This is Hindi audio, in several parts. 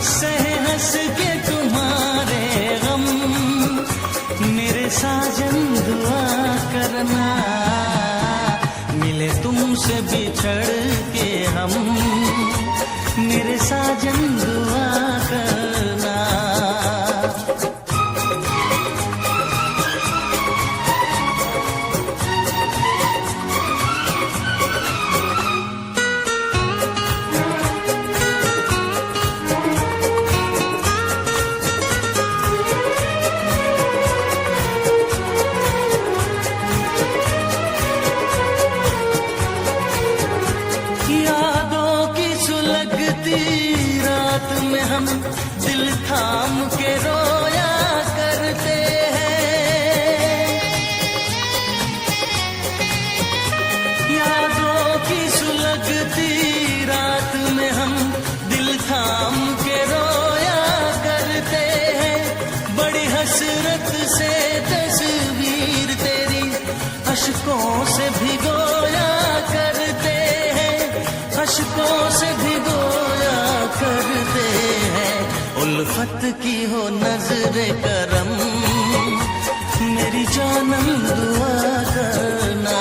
सहे हंस के तुम्हारे गम, मेरे साजन दुआ करना, मिले तुमसे बिछड़ के हम, मेरे साजन दुआ करना। रात में हम दिल थाम के रोया करते हैं, यादों की सुलगती रात में हम दिल थाम के रोया करते हैं। बड़ी हसरत से तस्वीर तेरी अश्कों से भिगोया करते हैं, अश्कों से भिगोया करते हैं। उल्फत की हो नजरे करम, मेरी जानम दुआ करना,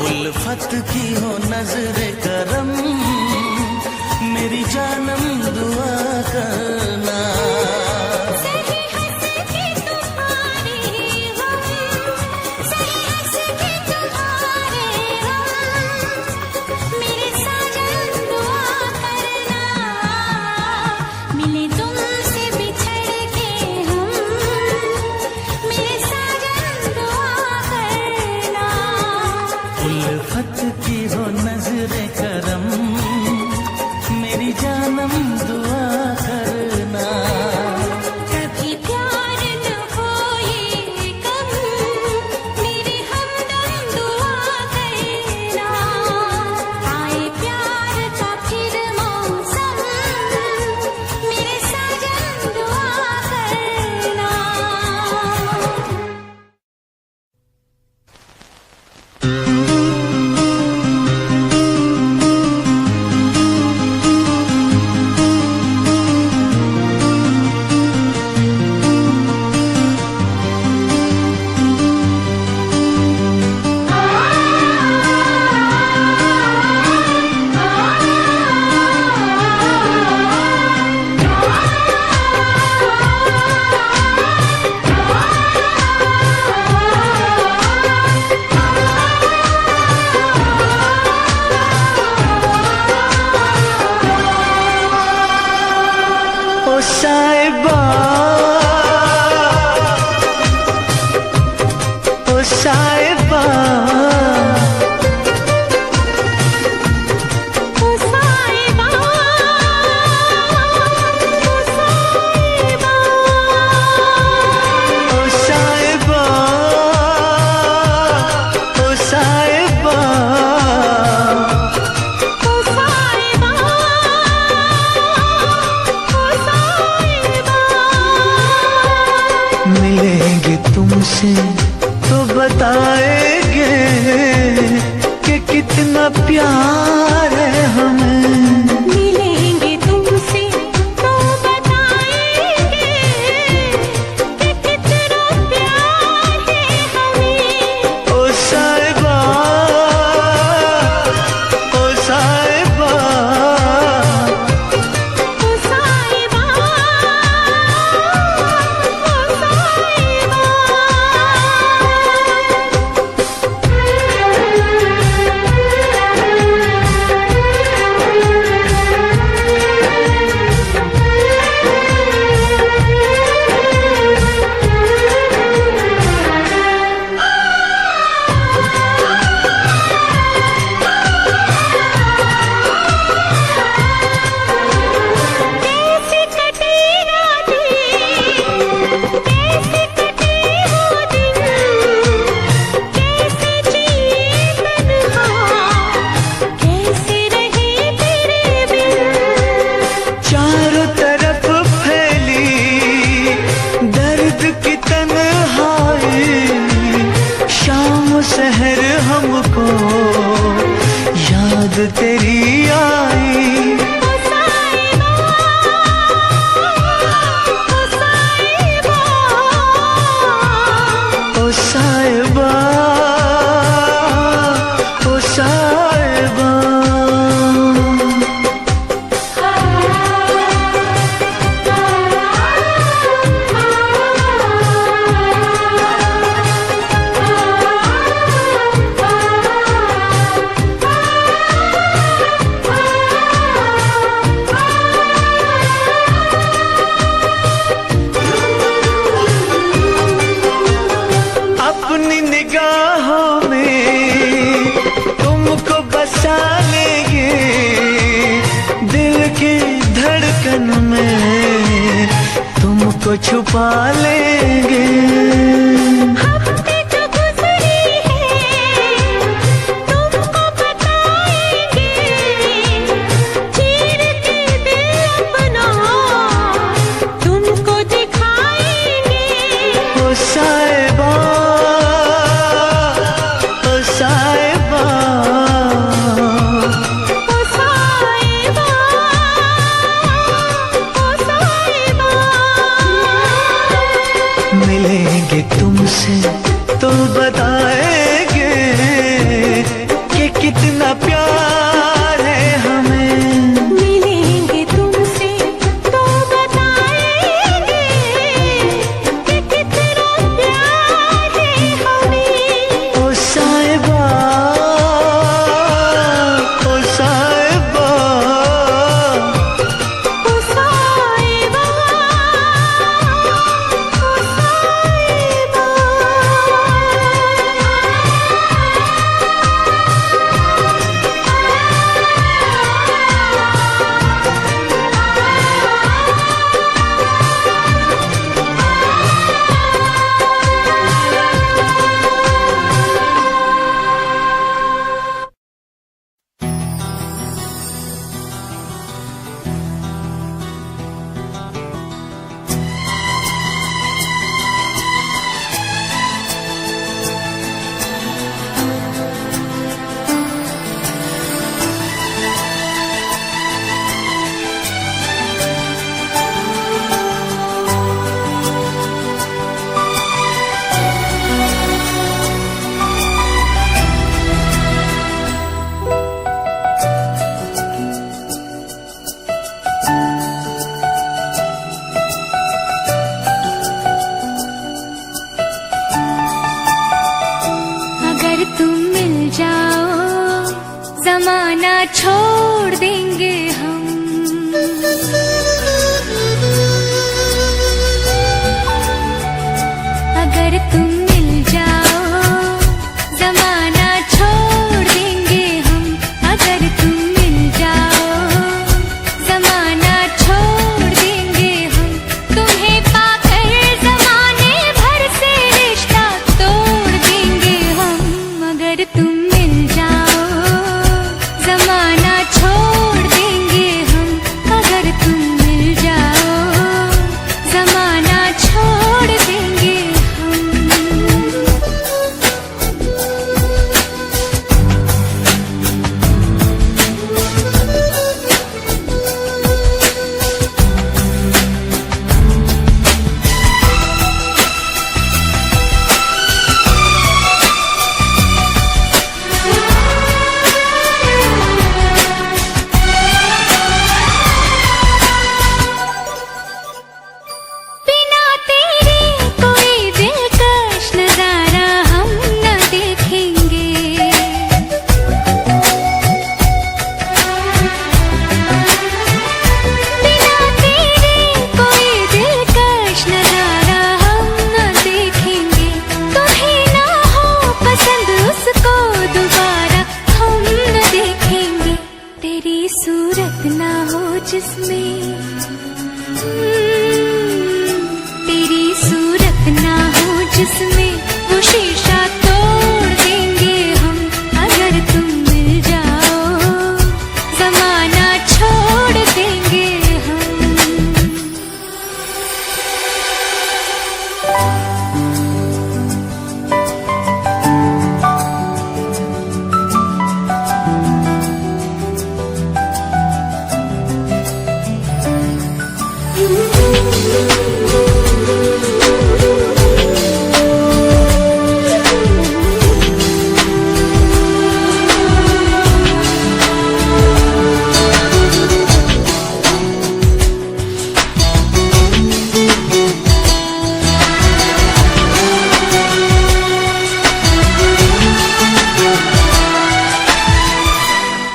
उल्फत की हो नजरे करम, मेरी जानम दुआ करना। उल्फत की हो नजरे करम, मेरी जानम दुआ करना। कभी प्यार न हो ये कम, मेरी हमदम दुआ करना। आए प्यार का फिर मौसम, मेरे साजन दुआ करना। साहिबा ओ साहिबा, ओ साहिबा, ओ साहिबा, ओ साहिबा, ओ साहिबा, मिलेंगे तुमसे तो बताएंगे कि कितना प्यार है हमें। मिलेंगे तुमसे तो बताएंगे कि कितना प्यार है हमें। ओ साहिबा, ओ साहिबा, ओ साहिबा, ओ साहिबा। कैसे कटे रातें, कैसे कटे वो दिन, कैसे जिए तन्हा, कैसे रहे तेरे बिन। चारों तरफ फैली दर्द की तन्हाई, शाम सहर हमको याद तेरी आई। ओ साहिबा, छुपा लेंगे। हफ्ते जो गुजरे हैं तुमको बताएंगे, चीर के दिल अपना तुमको दिखाएंगे। ओ साहिबा, ओ साहिबा, ओ साहिबा, ओ साहिबा। मिलेंगे तुमसे तो बताएंगे कि कितना प्यार है हमें। मिलेंगे तुमसे तो बताएंगे कि कितना प्यार है हमें। ओ साहिबा, ओ साहिबा, ओ साहिबा, ओ साहिबा। अगर तुम मिल जाओ जमाना छोड़ देंगे हम। अगर तुम मिल जाओ जमाना छोड़ देंगे हम। अगर तुम मिल जाओ जमाना छोड़ देंगे हम। तुम्हें पाकर जमाने भर से रिश्ता तोड़ देंगे हम। अगर तुम मिल जाओ जमाना छोड़ देंगे हम। अगर तुम मिल जाओ जमाना छोड़ देंगे हम। बिना तेरे कोई दिलकश नजारा हम न देखेंगे। बिना तेरे कोई दिलकश नजारा हम न देखेंगे। तुम्हें ना हो पसंद उसको दोबारा हम न देखेंगे। तेरी सूरत ना हो जिसमें तेरी सूरत ना हो जिसमें वो शीशा तोड़ देंगे हम। अगर तुम मिल जाओ जमाना छोड़ देंगे हम।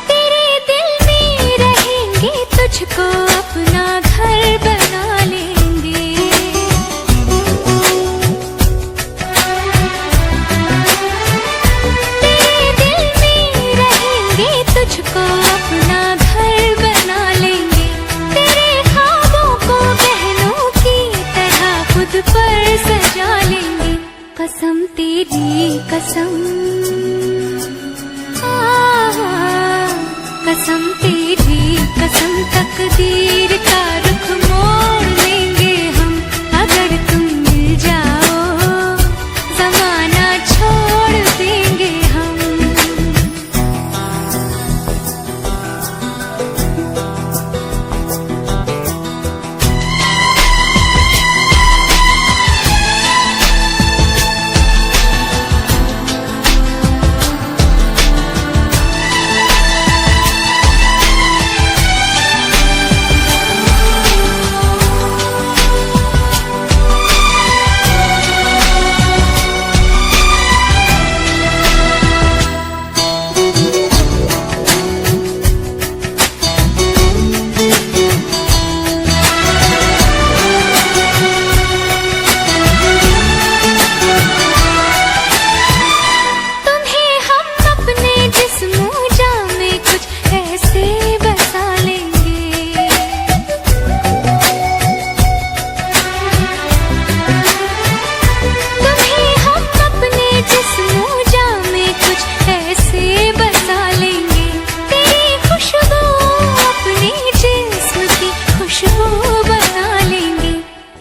तेरे दिल में रहेंगे, तुझको अपना घर बना कसम, कसम तेरी कसम, तकदीर का रुख मोड़ लेंगे हम अगर तुम मिल जाओ, जमाना छोड़ देंगे हम।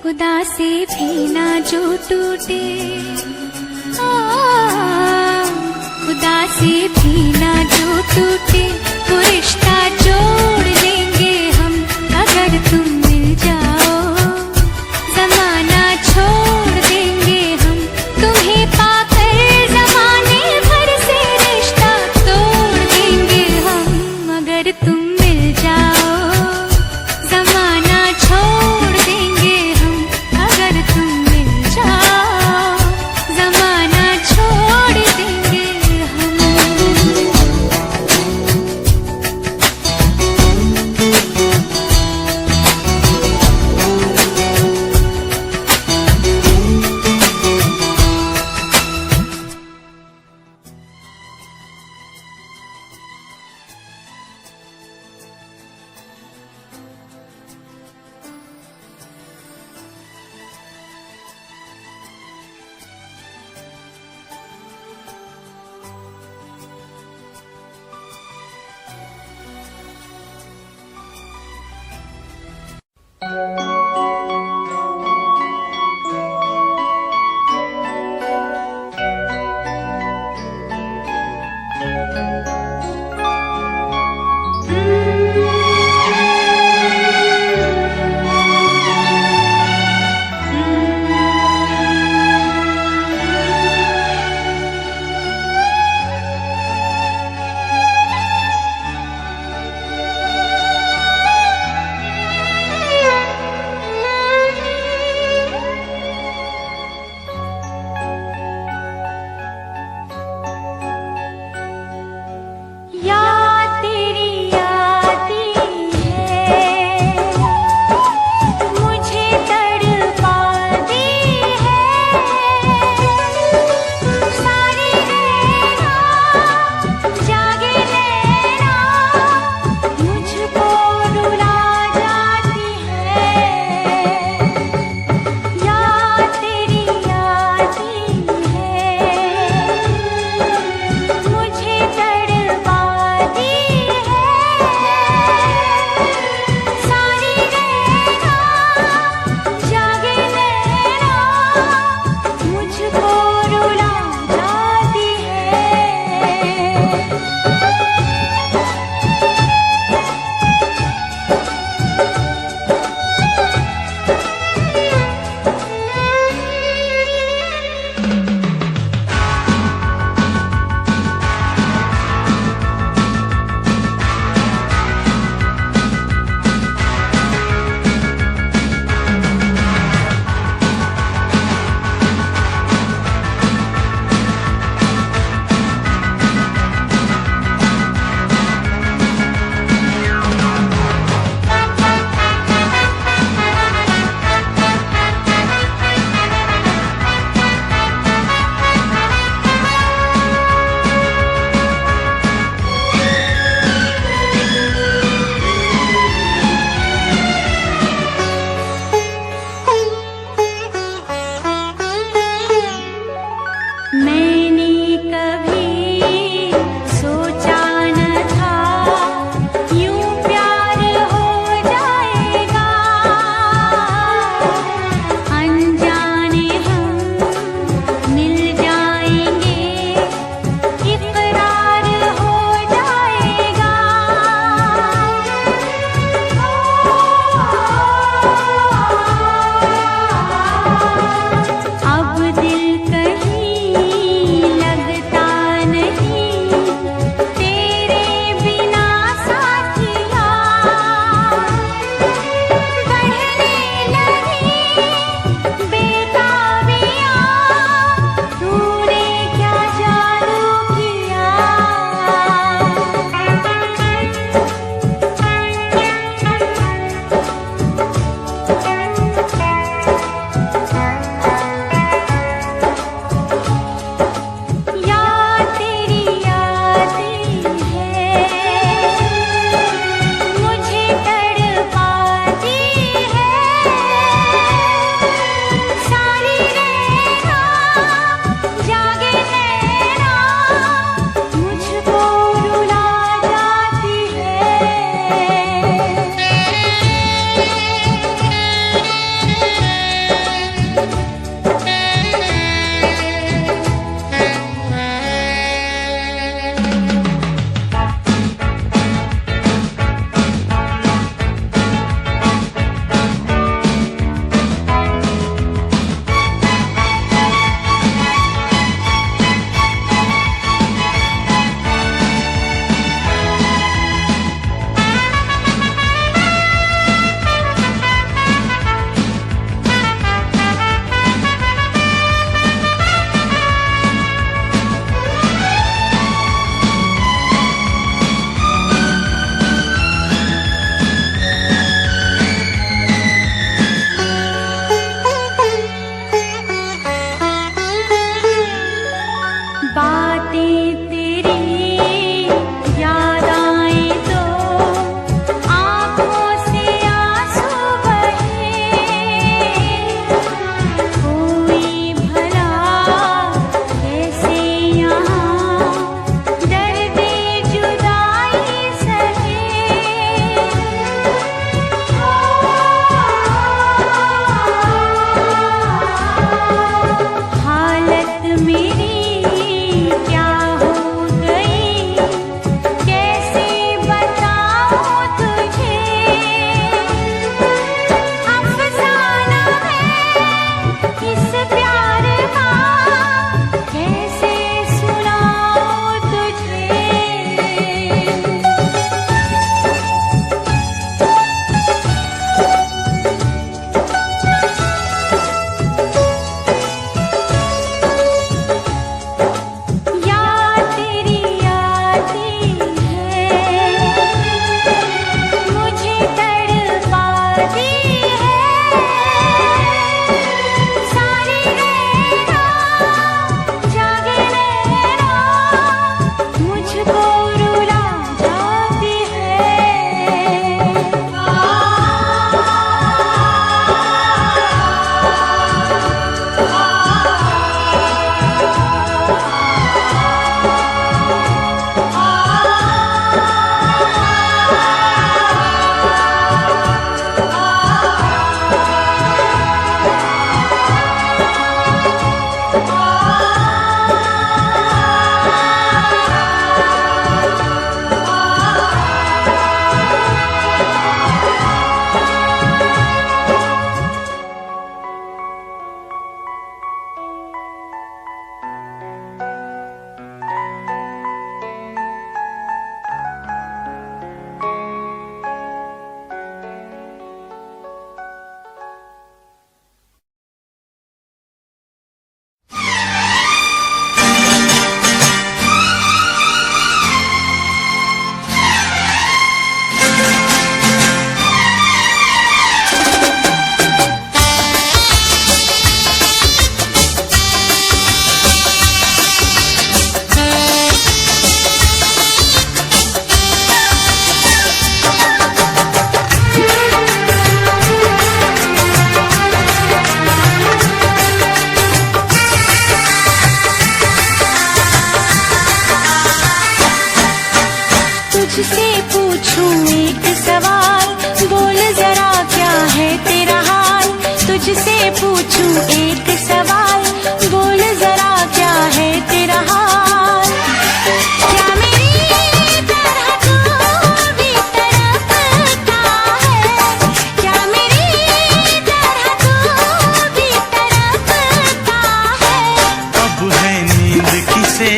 खुदा से भी ना जो टूटे, खुदा से भी ना जो टूटे, वो रिश्ता जोड़ लेंगे हम अगर तुम मिल जाओ, जमाना छोड़ देंगे हम तुम्हें पाकर, जमाने भर से रिश्ता तोड़ देंगे हम अगर तुम मिल जाओ, जमाना छोड़ देंगे हम अगर तुम मिल जाओ, जमाना छोड़ देंगे हम। तुझसे पूछूं एक सवाल, बोल जरा क्या है तेरा हाल। क्या मेरी तरह तू भी तड़पता है, क्या मेरी तरह तू भी तड़पता है। अब है नींद किसे,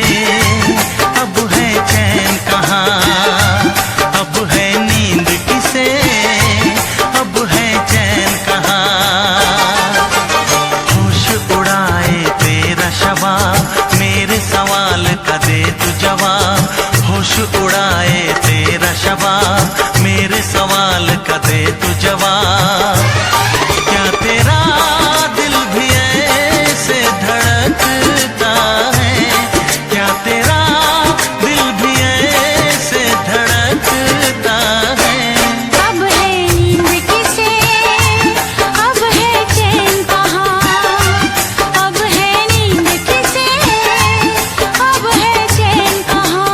अब है चैन कहाँ, अब है नींद किसे, अब है चैन कहाँ। होश उड़ाए तेरा शवाब, मेरे सवाल का दे तू जवाब। होश उड़ाए तेरा शवाब, मेरे सवाल का दे तू जवाब। क्या तेरा दिल भी ऐसे धड़कता है, क्या तेरा दिल भी ऐसे धड़कता है। अब है नींद किसे, अब है चैन कहाँ, अब है नींद किसे, अब है चैन कहाँ।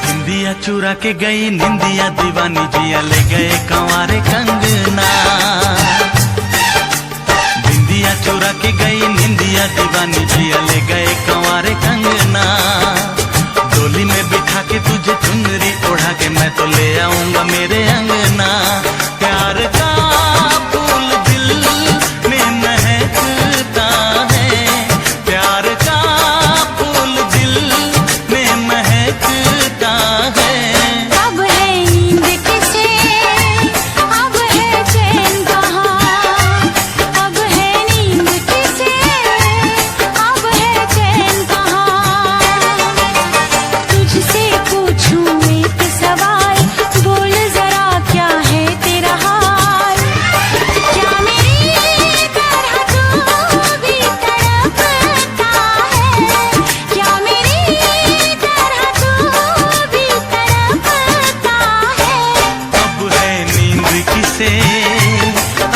निंदिया चुरा के गई निंदिया दीवानी, जिया ले गए कंवारे कंगना। निंदिया चुरा के गई निंदिया दीवानी, जिया ले गए कंवारे कंगना। डोली में बिठा के तुझे चुनरी ओढ़ा के मैं तो ले आऊंगा मेरे अंगना। प्यार का फूल दिल में महकता है, प्यार का फूल दिल में महकता है। अब है नींद किसे, अब है चैन कहाँ, अब है नींद किसे, अब है चैन कहाँ। तुझसे पूछूं एक सवाल, बोल जरा क्या है तेरा हाल। क्या मेरी तरह तू भी तड़पता है, क्या मेरी तरह तू भी तड़पता है। अब है नींद किसे,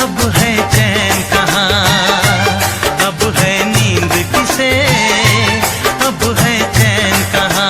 अब है चैन कहाँ, अब है नींद किसे, अब है चैन कहाँ।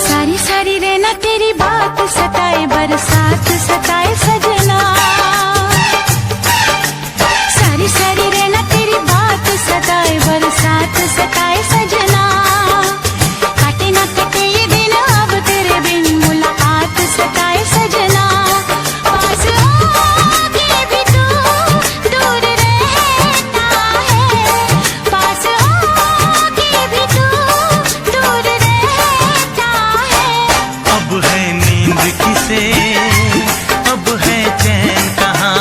सारी सारी रहना तेरी बात सताए, बरसात सताए सजना। सारी सारी रहना तेरी बात सताए, बरसात सताए सजना। काटे ना कटे ये दिन अब तेरे बिन, मुलाकात सताए सजना। पास होके भी तू दूर रहता है, पास होके भी तू दूर रहता है। अब है नींद किसे, अब है चैन कहाँ,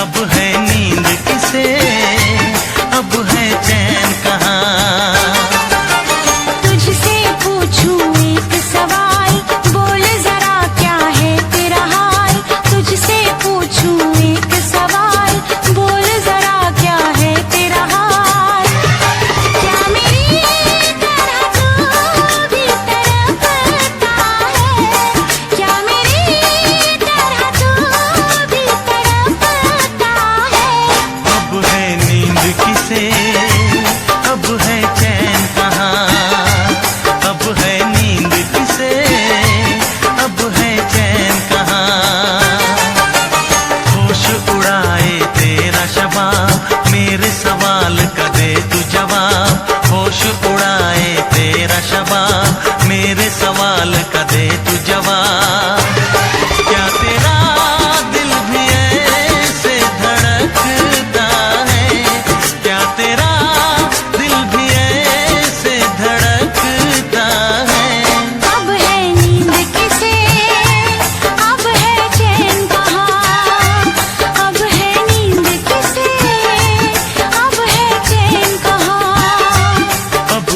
अब है नींद किसे, अब है चैन कहाँ। तुझसे पूछूं एक सवाल, बोल जरा क्या है तेरा हाल। तुझसे पूछूं एक सवाल, बोल जरा क्या है तेरा हाल। क्या मेरी तरह तू भी तड़पता है, क्या मेरी तरह तू भी तड़पता है। अब है नींद किसे, होश उड़ाए तेरा शबाब, मेरे सवाल का दे तू जवाब। क्या तेरा दिल भी ऐसे धड़कता है, क्या तेरा दिल भी ऐसे धड़कता है। अब है नींद किसे, अब है चैन कहाँ, अब है नींद किसे, अब है चैन कहाँ। अब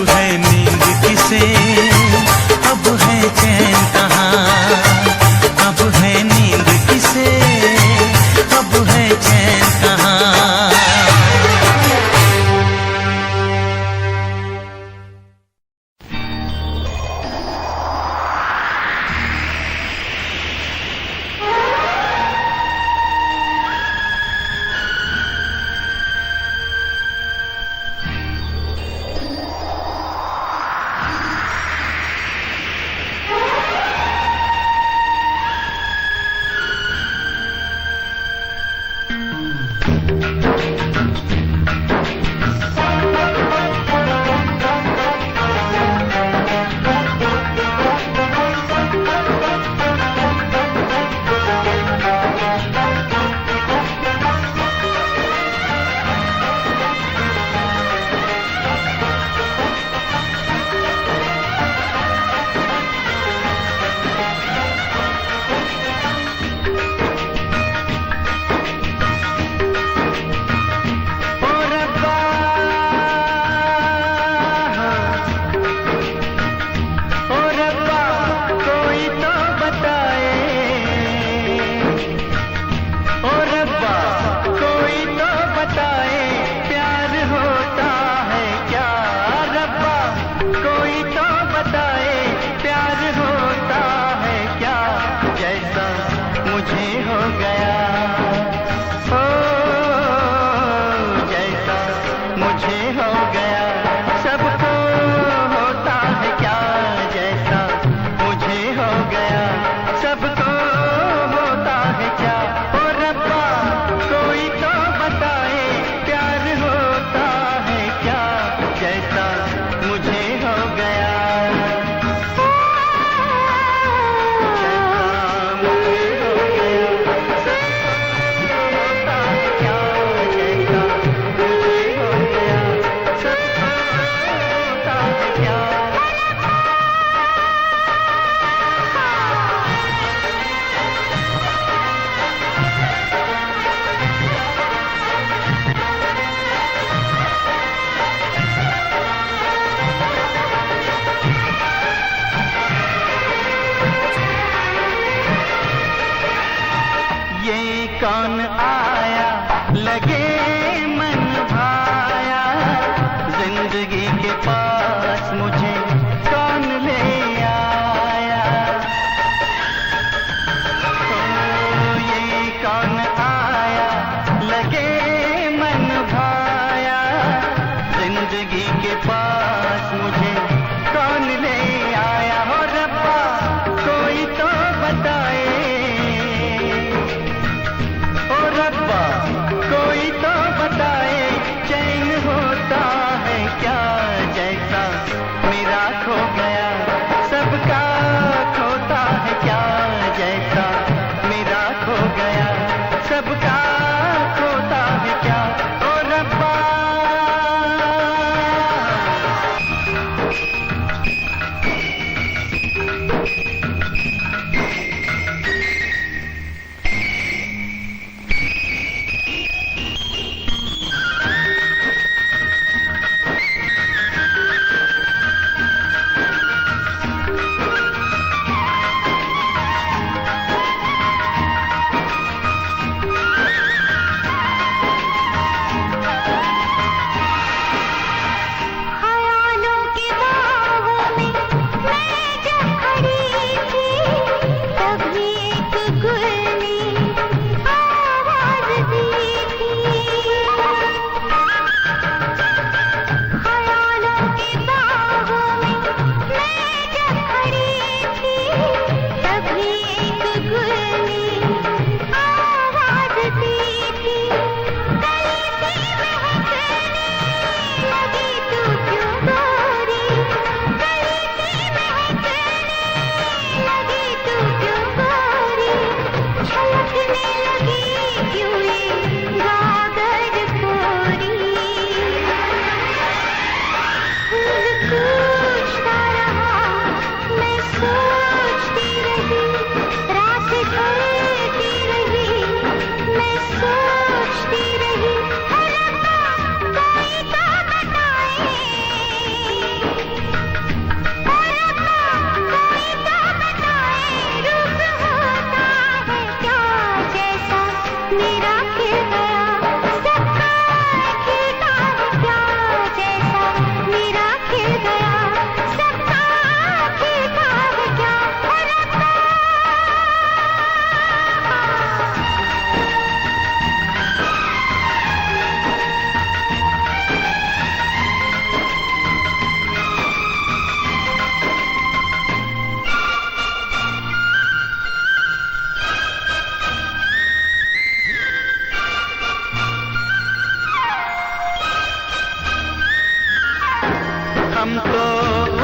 तो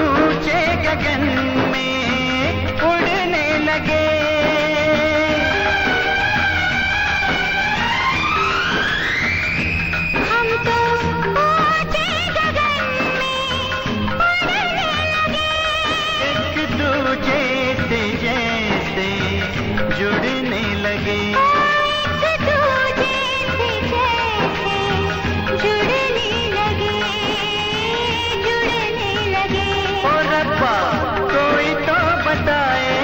ऊंचे गगन में उड़ने लगे। हम तो ऊंचे गगन में उड़ने लगे। एक दूजे से जैसे जुड़ने लगे। एक दूजे से जैसे जुड़ने लगे, जुड़ने लगे। ओ रब्बा कोई तो बताए,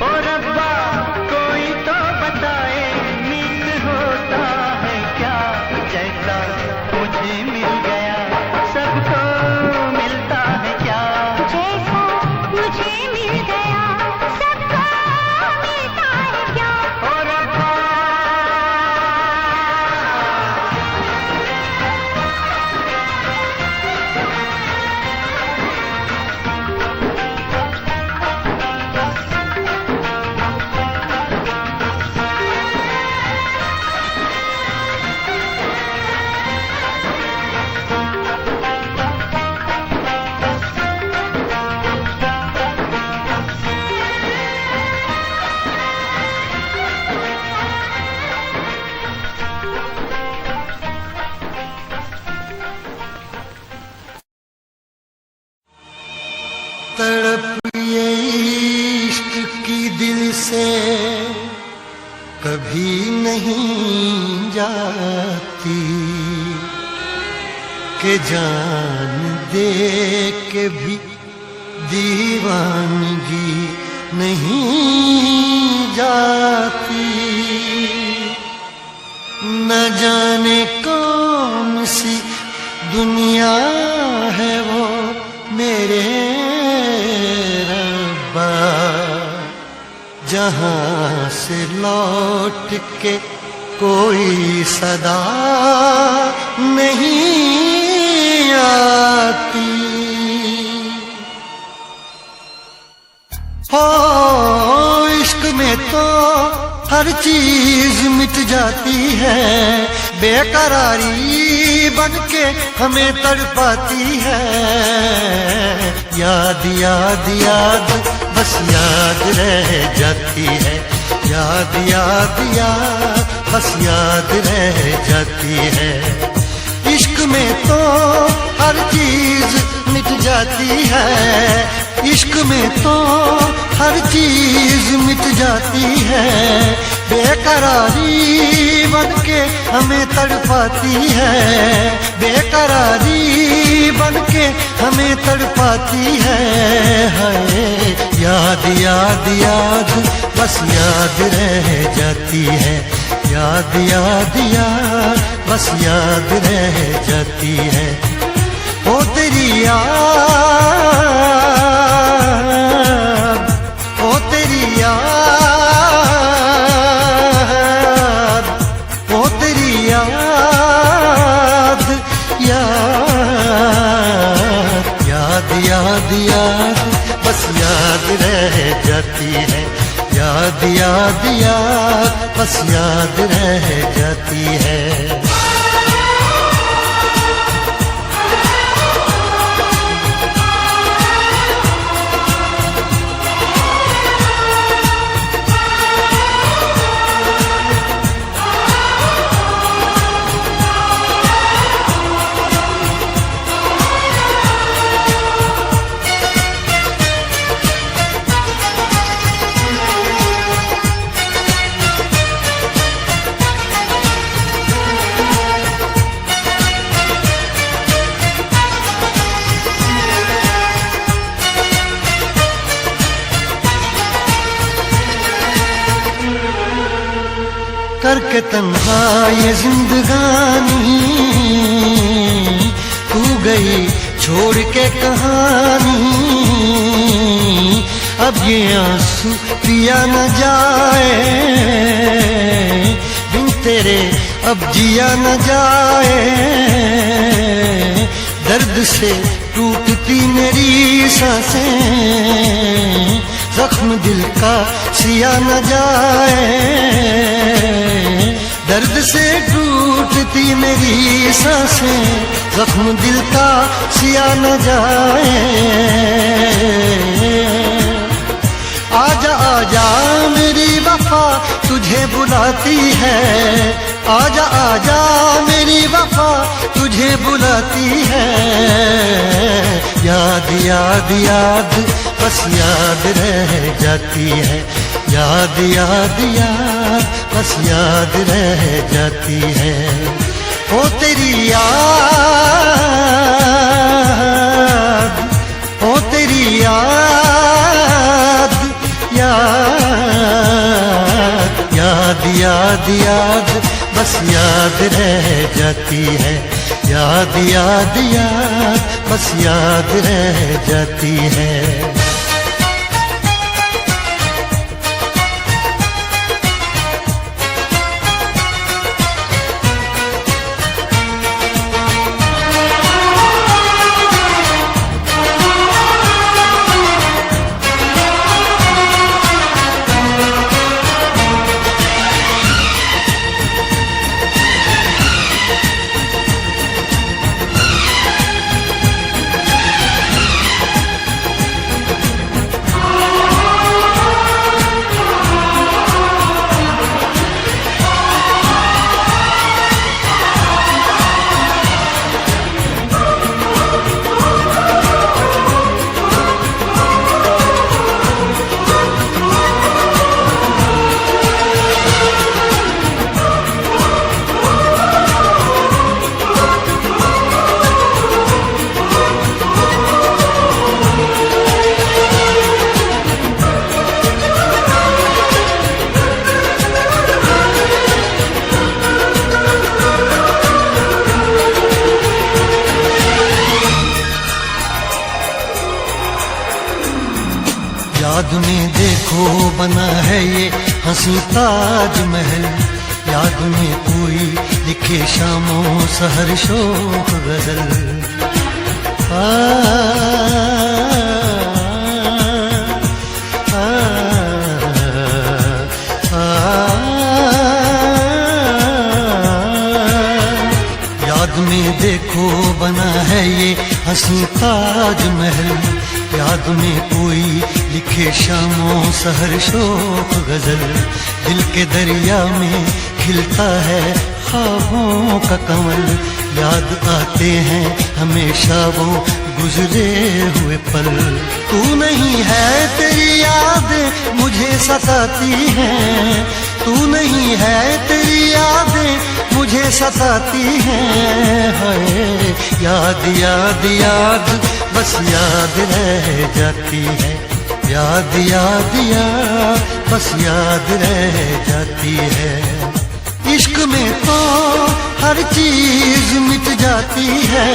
ओ रब्बा कोई तो बताए, मीत होता है क्या जैसा मुझे मिल गया, सबको मिलता है क्या जैसा मुझे मिल गया, सबको मिलता है क्या। ओ रब्बा। तड़प ये इश्क की दिल से कभी नहीं जाती, कि जान दे के भी दीवानगी नहीं जाती। न जाने कौन सी दुनिया है वो मेरे रब्बा, जहां से लौट के कोई सदा नहीं आती। हो इश्क में तो हर चीज मिट जाती है, बेकरारी बनके हमें तड़पाती है। याद याद याद बस याद रह जाती है, याद याद याद बस याद रह जाती है। इश्क में तो हर चीज मिट जाती है, इश्क में तो हर चीज मिट जाती है, बेकरारी बनके हमें तड़पाती है, बेकरारी बनके हमें तड़पाती है। हाय याद याद याद बस याद रह जाती है, याद याद याद बस याद रह जाती है। ओ तेरी याद, ओ तेरी याद, ओ तेरी याद, याद याद याद बस याद रह जाती है, याद याद याद बस याद रह जाती है। करके तन्हा ये जिंदगानी, तू गई छोड़ के कहानी। अब ये आंसू पिया न जाए, बिन तेरे अब जिया न जाए। दर्द से टूटती मेरी सांसें, जख्म दिल का सिया न जाए। दर्द से टूटती मेरी सांसें, जख्म दिल का सिया न जाए। आजा आजा मेरी वफा तुझे बुलाती है, आजा आजा मेरी वफा तुझे बुलाती है। याद याद याद बस याद रह जाती है, याद याद याद बस याद रह जाती है। ओ तेरी याद, ओ तेरी याद, याद याद याद याद बस याद रह जाती है, याद याद याद बस याद रह जाती है। याद में देखो बना है ये हंसी ताजमहल, याद में कोई लिखे शामों सहर शोक गजल। याद में देखो बना है ये हंसी ताजमहल, याद में कोई लिखे शामों सहर शोक गजल। दिल के दरिया में खिलता है ख्वाबों का कमल, याद आते हैं हमेशा वो गुजरे हुए पल। तू नहीं है तेरी याद मुझे सताती है, तू नहीं है तेरी यादें मुझे सताती हैं। हाय याद याद याद बस याद रह जाती है, याद याद याद बस याद रह जाती है। इश्क में तो हर चीज मिट जाती है,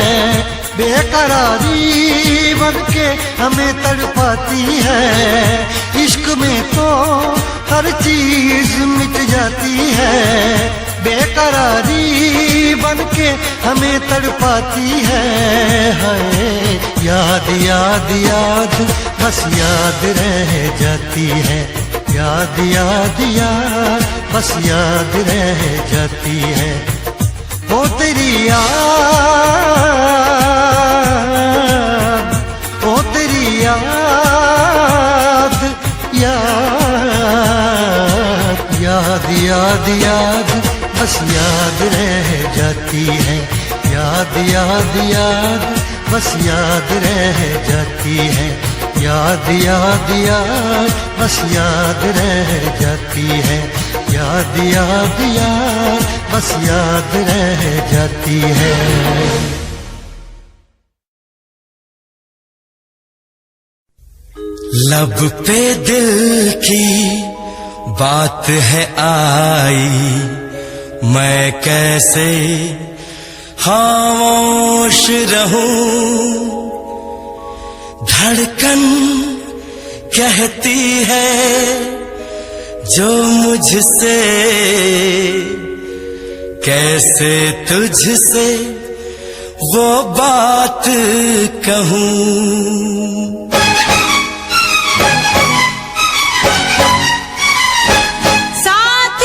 बेकरारी बन के हमें तड़पाती है। इश्क में तो हर चीज मिट जाती है, बेकरारी बन के हमें तड़पाती है। हाय याद याद याद बस याद रह जाती है, याद याद याद बस याद रह जाती है। ओ तेरी याद, ओ तेरी याद, याद याद याद याद बस याद रह जाती है, याद याद याद बस याद रह जाती है, याद याद याद बस याद रह जाती है, याद याद याद बस याद रह जाती है। लब पे दिल की बात है आई, मैं कैसे खामोश रहूं। धड़कन कहती है जो मुझसे, कैसे तुझसे वो बात कहूं। साथ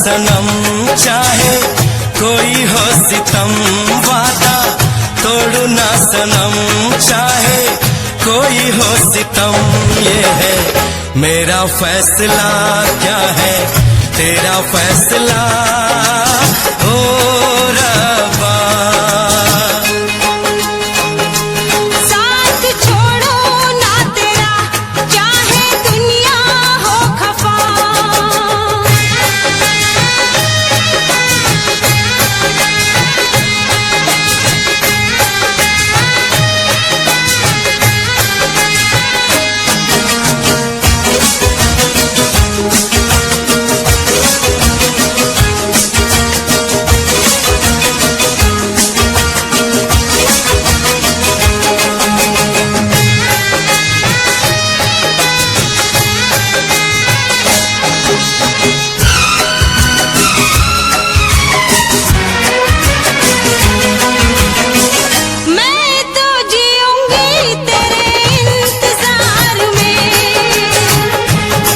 सनम, चाहे कोई हो सितम, वादा तोड़ू ना सनम, चाहे कोई हो सितम। ये है मेरा फैसला, क्या है तेरा फैसला ओ रब्बा। साथ छोड़ो ना तेरा, चाहे दुनिया हो खफा। मैं तो जीऊंगी तेरे इंतजार में,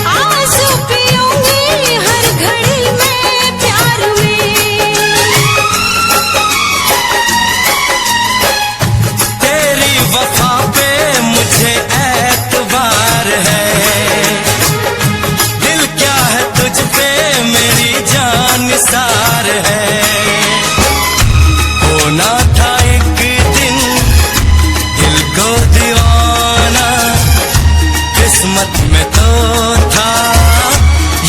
आंसू पीऊंगी हर घड़ी में प्यार में। तेरी वफा पे मुझे एतबार है, दिल क्या है तुझ पे मेरी जान सार है। होना था एक दिन दिल को दीवाना, किस्मत में तो था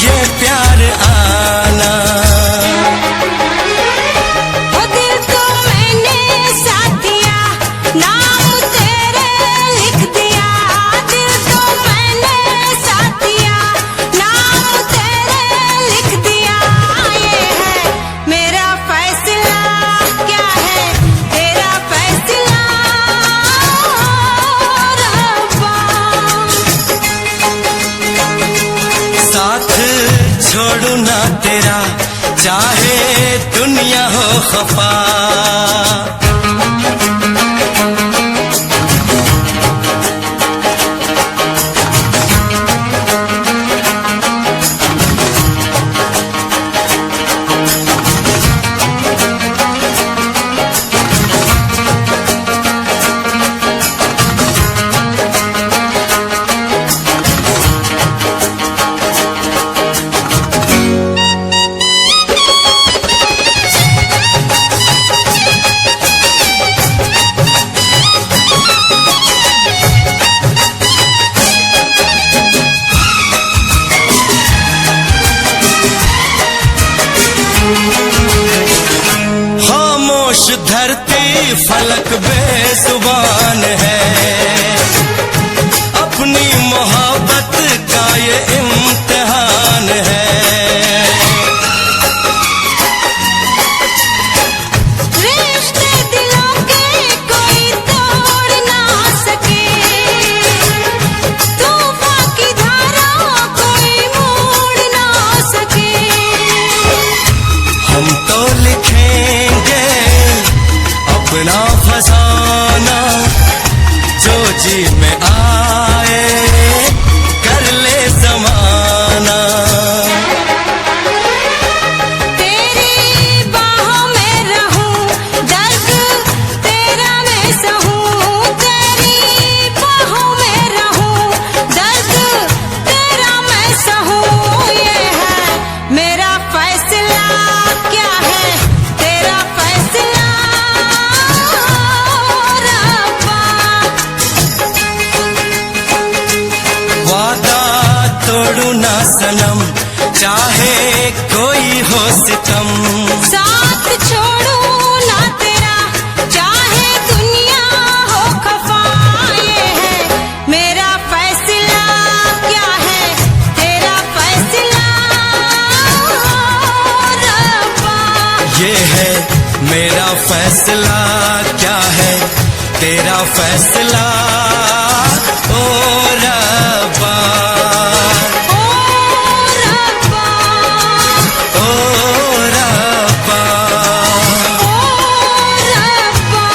ये प्यार आना। वो दिल को मैंने साथ दिया, नाम तेरे लिख दिया। दिल को मैंने साथ दिया, नाम तेरे लिख दिया। ये है मेरा फैसला, क्या है तेरा फैसला रब्बा। साथ छोड़ू ना तेरा, चाहे दुनिया हो खफा। खामोश धरती फलक बेजुबान है, अपनी मोहब्बत का ये इम्तिहान है। रिश्ते दिलों के कोई तोड़ ना सके, तूफान की धारा कोई मोड़ ना सके। हम तो लिखेंगे अपना फसाना, जो जी में आए कर ले जमाना। तेरी बाहों में रहूं, दर्द तेरा मैं सहूं। तेरी बाहों में रहूं, दर्द तेरा मैं सहूं। ये है मेरा फैसला, क्या है तेरा फैसला रब्बा। वादा तोड़ू ना सनम, चाहे कोई हो सितम। साथ छोड़ू ना तेरा, चाहे दुनिया हो खफा। ये है मेरा फैसला, क्या है तेरा फैसला रब्बा। ये है मेरा फैसला, क्या है तेरा फैसला ओ रब्बा। ओ रब्बा, ओ रब्बा। ओ रब्बा।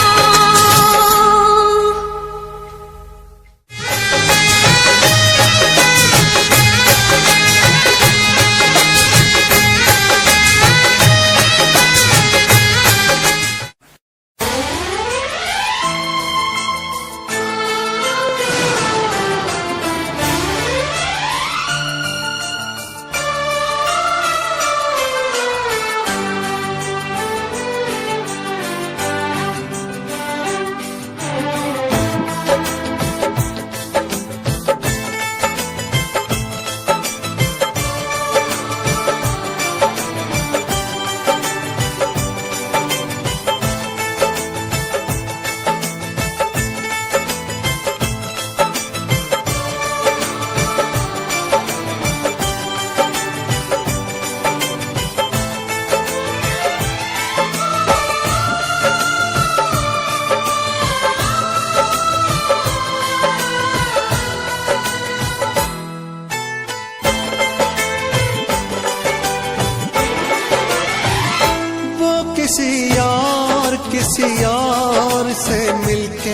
किसी और से मिलके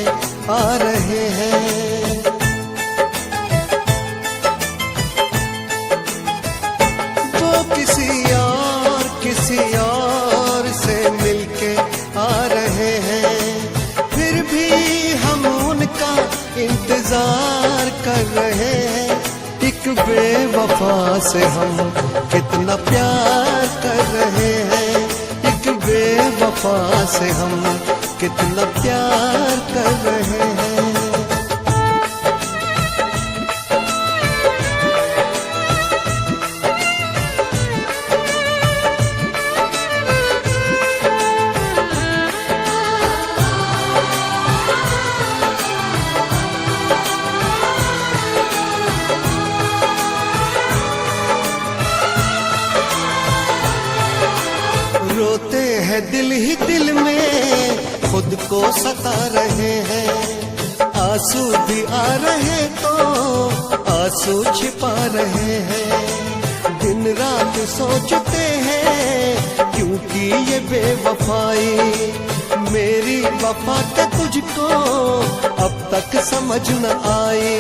आ रहे हैं। वो किसी और से मिलके आ रहे हैं, फिर भी हम उनका इंतजार कर रहे हैं। एक बेवफा से हम कितना प्यार कर रहे हैं, एक बेवफा से हम कितना प्यार कर रहे हैं। रोते हैं दिल ही दिल में, खुद को सता रहे हैं। आंसू भी आ रहे तो आंसू छिपा रहे हैं। दिन रात सोचते हैं क्योंकि ये बेवफाई, मेरी वफा के तुझको अब तक समझ न आई।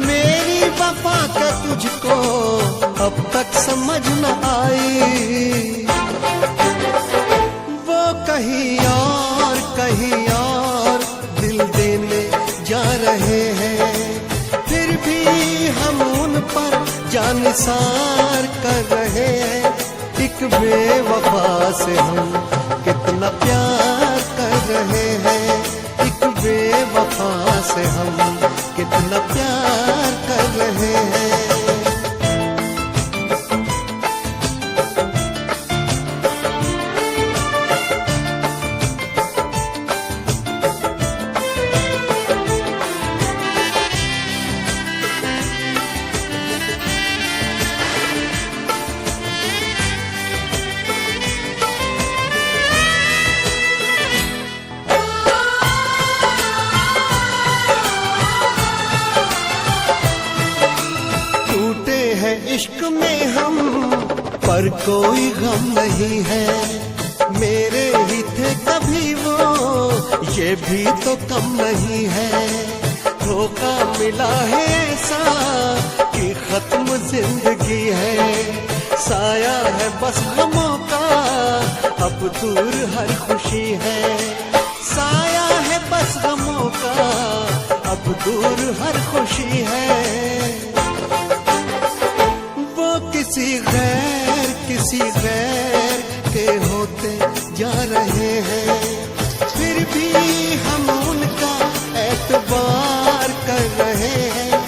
मेरी वफा के तुझको अब तक समझ न आई। कहीं और दिल देने जा रहे हैं, फिर भी हम उन पर जानिसार कर रहे हैं। एक बेवफा से हम कितना प्यार कर रहे हैं, एक बेवफा से हम कितना प्यार कर रहे हैं। इश्क में हम पर कोई गम नहीं है। मेरे ही थे कभी वो, ये भी तो कम नहीं है। धोखा मिला है ऐसा कि खत्म जिंदगी है। साया है बस गमों का, अब दूर हर खुशी है। साया है बस गमों का, अब दूर हर खुशी है। किसी गैर के होते जा रहे हैं, फिर भी हम उनका एतबार कर रहे हैं।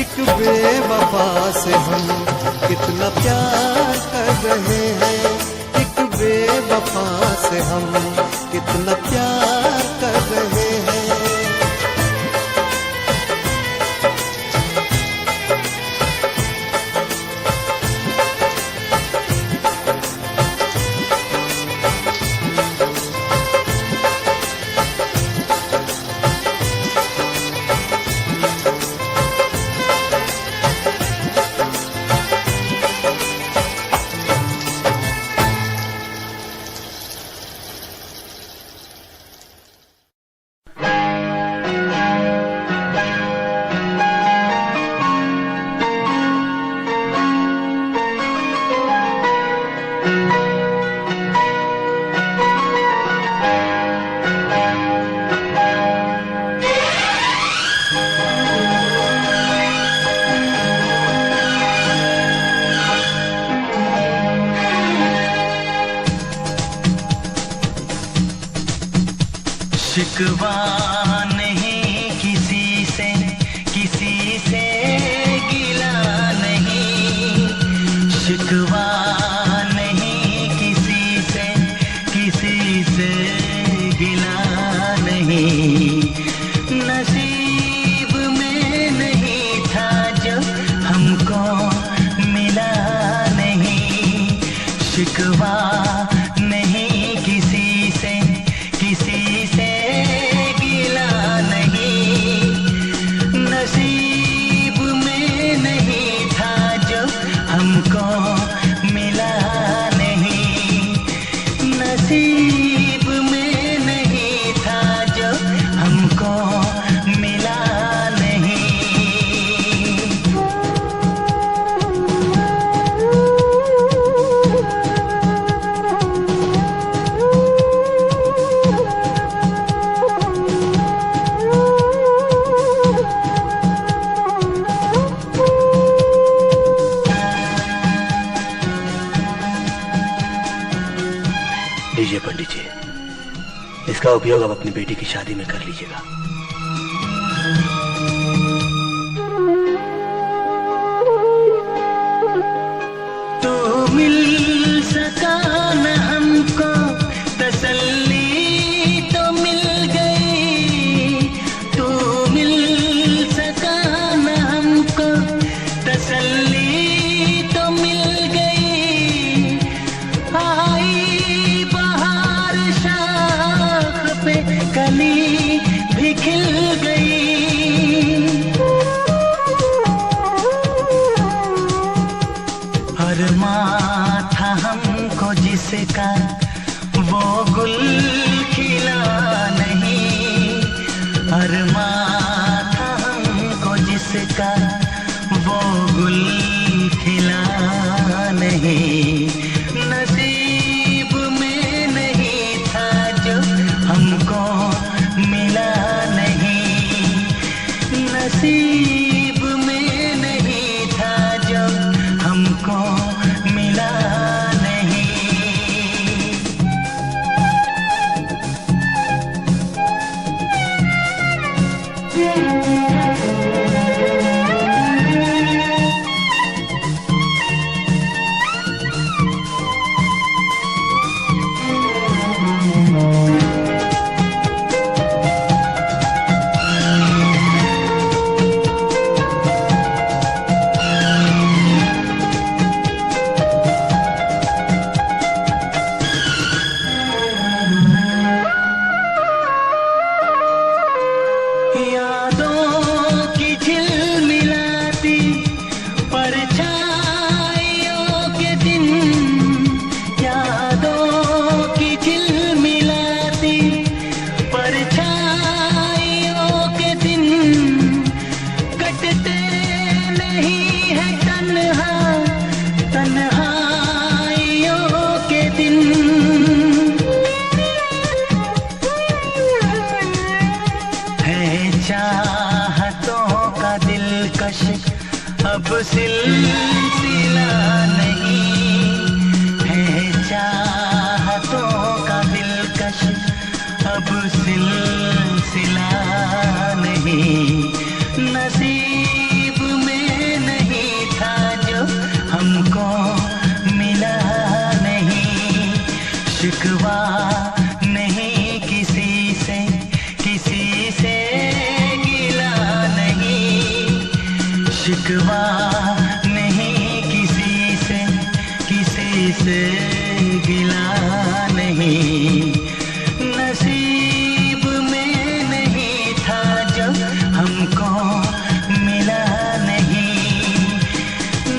एक बेवफा से हम कितना प्यार कर रहे हैं, एक बेवफा से हम कितना प्यार कर रहे हैं। शिकवा नहीं किसी से गिला नहीं। शिकवा नहीं किसी से गिला नहीं। नसीब में नहीं था जो हमको मिला नहीं। शिकवा नहीं किसी से गिला नहीं। नसीब में नहीं था जो हमको मिला नहीं। नसीब में नहीं पंडित जी, इसका उपयोग आप अपनी बेटी की शादी में कर लीजिएगा। तो मिल सका न हमको तसल्ली तो मिल गई, तो मिल सका न हमको तसल्ली तो मिल गई। आई बहार शाख पे कली भी खिल गई। अरमां था हमको जिसका वो गुल खिला नहीं, अरमां था हमको जिसका वो गुल खिला नहीं। नसीब में नहीं था जो हमको मिला नहीं, नसीब में नहीं था जो हमको मिला नहीं। यादों की झिलमिलाती परछाइयों के दिन, यादों की झिलमिलाती परछाइयों के दिन कटते नहीं है तन्हा तन्हाइयों के दिन। चाहतों का दिलकश अब सिलसिला नहीं है, चाहतों का दिलकश अब सिलसिला नहीं। नसीब में नहीं था जो हमको मिला नहीं। शिकवा नहीं किसी से, किसी से गिला नहीं, शिकवा नहीं किसी से, किसी से गिला नहीं। नसीब में नहीं था जो हमको मिला नहीं,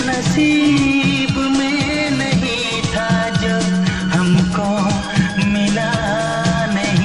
नसीब में नहीं था जो हमको मिला नहीं।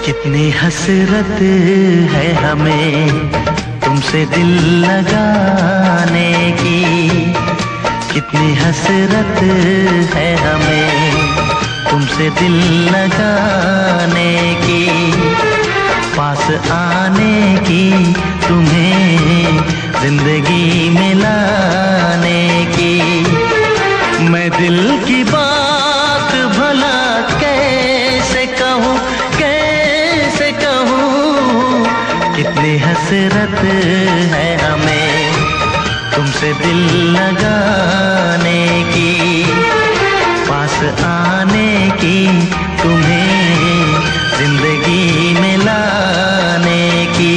कितनी हसरत है हमें तुमसे दिल लगाने की, कितनी हसरत है हमें तुमसे दिल लगाने की, पास आने की, तुम्हें जिंदगी में लाने की। मैं दिल की बात भला कैसे कहूँ, कैसे कहूँ, कितनी हसरत है हमें तुमसे दिल लगाने की, पास आने की, तुम्हें जिंदगी में लाने की।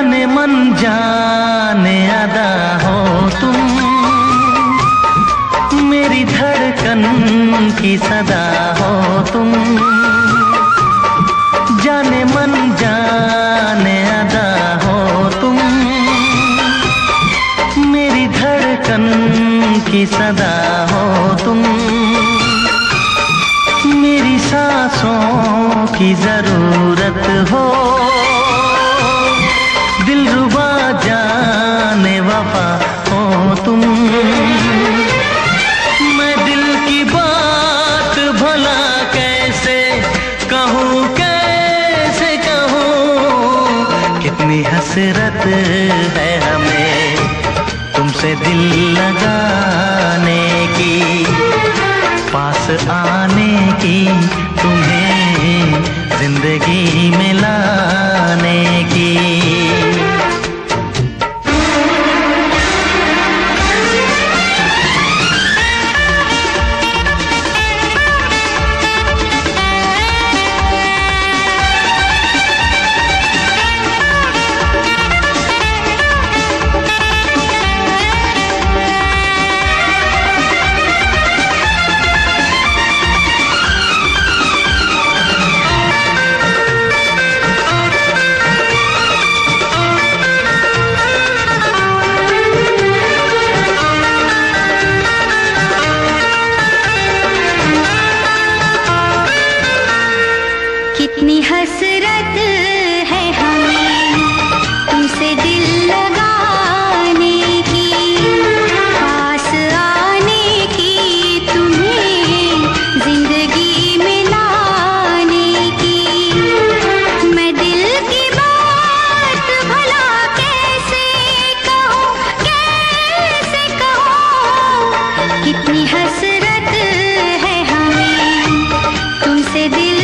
जाने मन जाने अदा हो तुम, मेरी धड़कन की सदा हो तुम। जाने मन जाने अदा हो तुम, मेरी धड़कन की सदा हो तुम। मेरी सांसों की जरूरत हो, दिलरुबा जाने वफा हो तुम। मैं दिल की बात भला कैसे कहूँ, कैसे कहूँ। कितनी हसरत है हमें तुमसे दिल लगाने की, पास आने की, तुम्हें जिंदगी में लाने की। कितनी हसरत है हमें तुमसे दिल लगाने की, पास आने की, तुम्हें जिंदगी में लाने की। मैं दिल की बात भला कैसे कहूँ, कैसे कहूँ। कितनी हसरत है हमें तुमसे दिल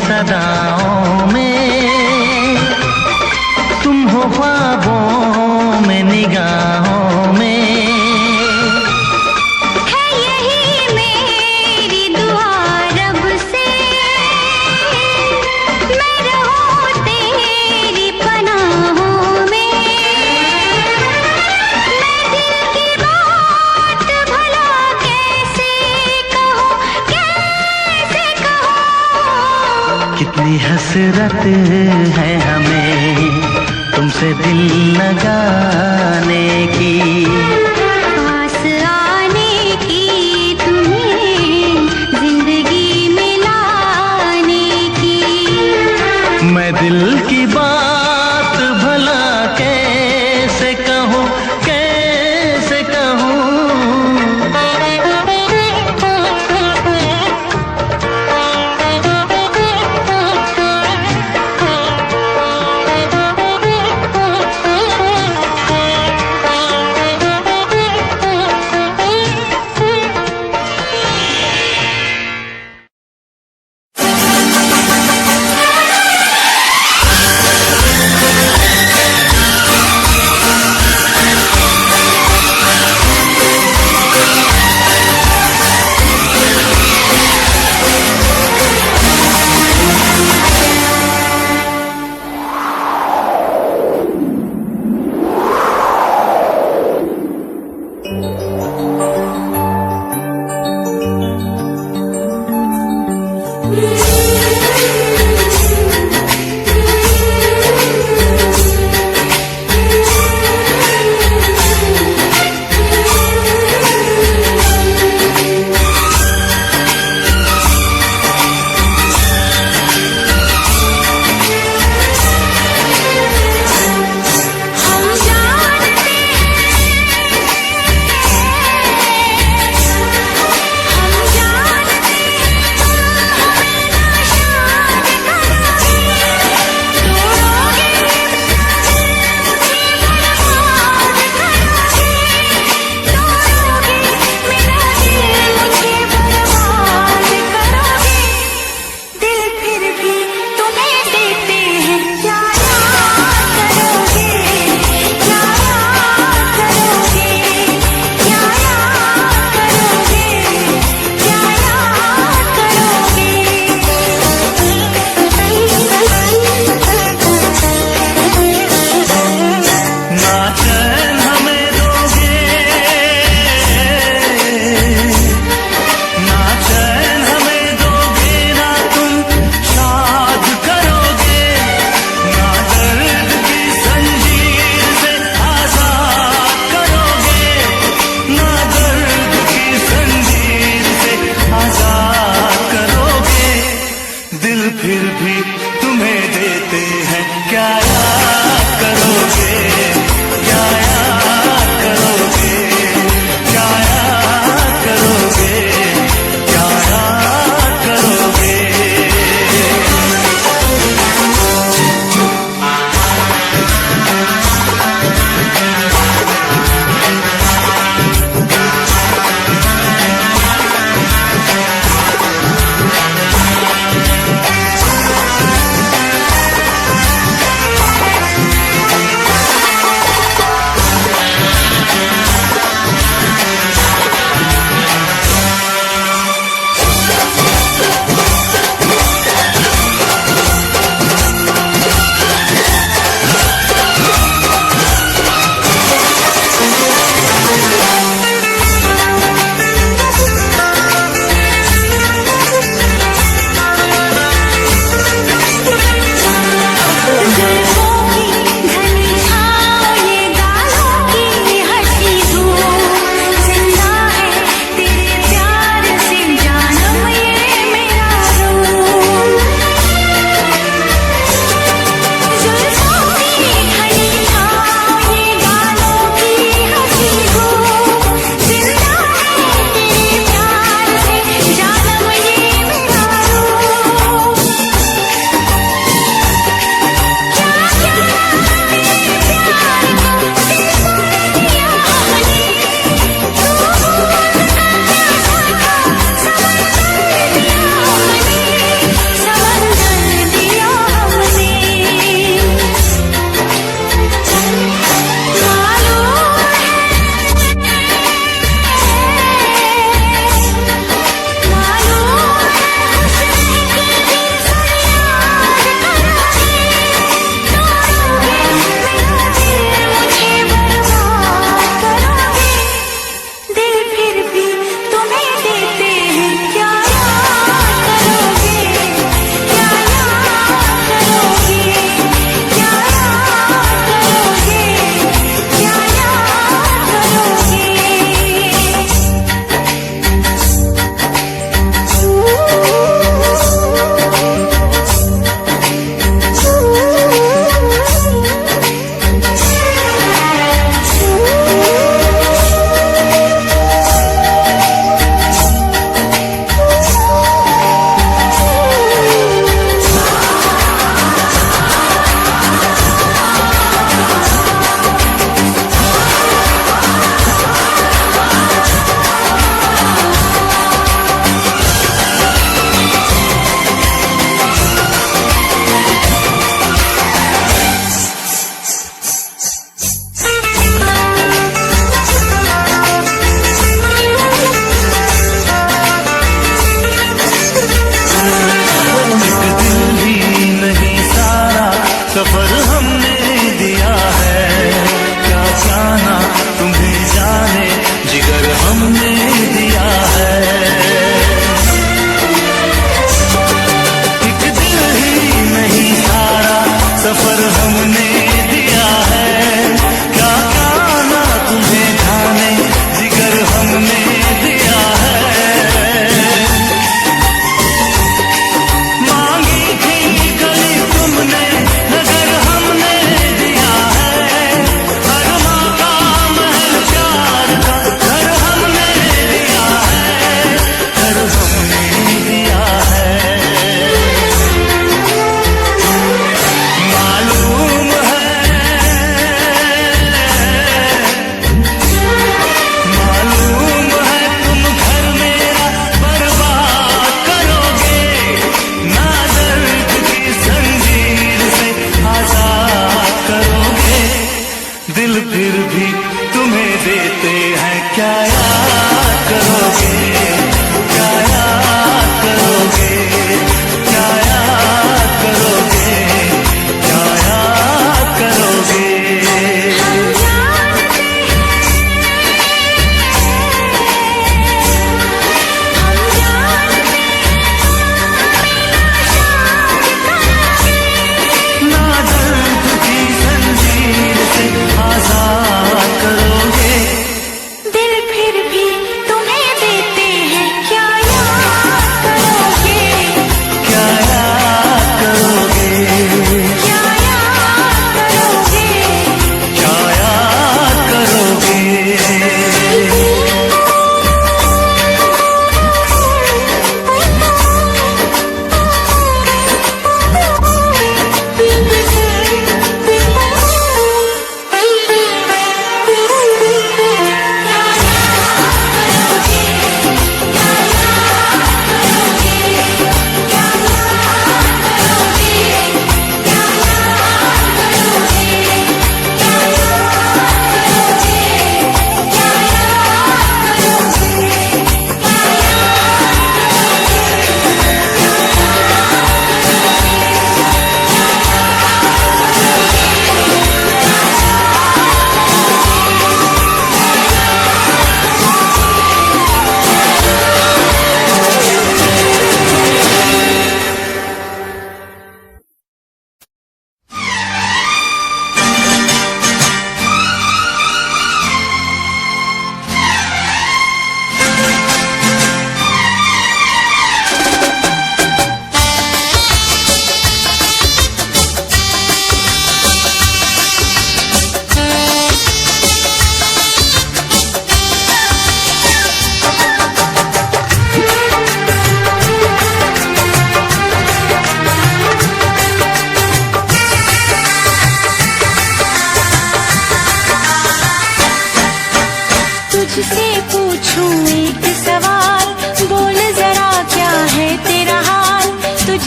सदाओं में, तुम हो ख्वाबों में, निगाहों में। है यही मेरी दुआ रब से, मैं रहूं तेरी पनाहों में। मैं दिल की बात भला कैसे कहूँ, कैसे कहूँ। कितनी हसरत है हमें तुमसे दिल लगाने की, पास आने की, तुम्हें जिंदगी में लाने की। मैं दिल की बात भला कैसे कहूँ, कैसे कहूँ। फिर भी तुम्हें देते हैं, क्या याद करोगे, क्या याद करोगे, क्या याद करोगे, क्या याद करोगे।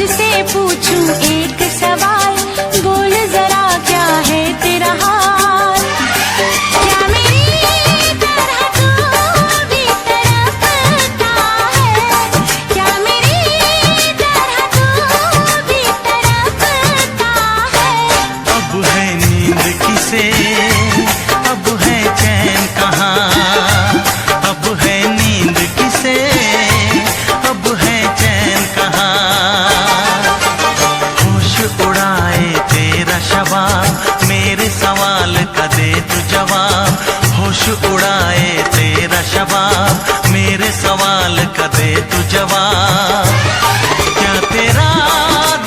तुझसे पूछूं एक सवाल, बोल जरा क्या है तेरा हाल। क्या मेरी तरह तू भी तड़पता है, क्या मेरी तरह तू भी तड़पता है। अब है नींद किसे, अब है चैन कहाँ, अब है नींद किसे, अब है चैन कहाँ। होश उड़ाए तेरा शबाब, मेरे सवाल का दे तू जवाब। होश उड़ाए तेरा शबाब, मेरे सवाल का दे तू जवाब। क्या तेरा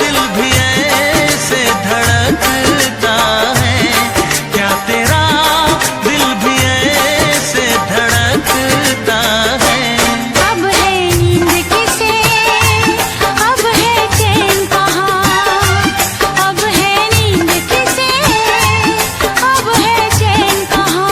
दिल भी ऐसे धड़कता है, क्या तेरा दिल भी ऐसे धड़कता है। अब है नींद किसे, अब है चैन कहाँ, अब है नींद किसे, अब है चैन कहाँ।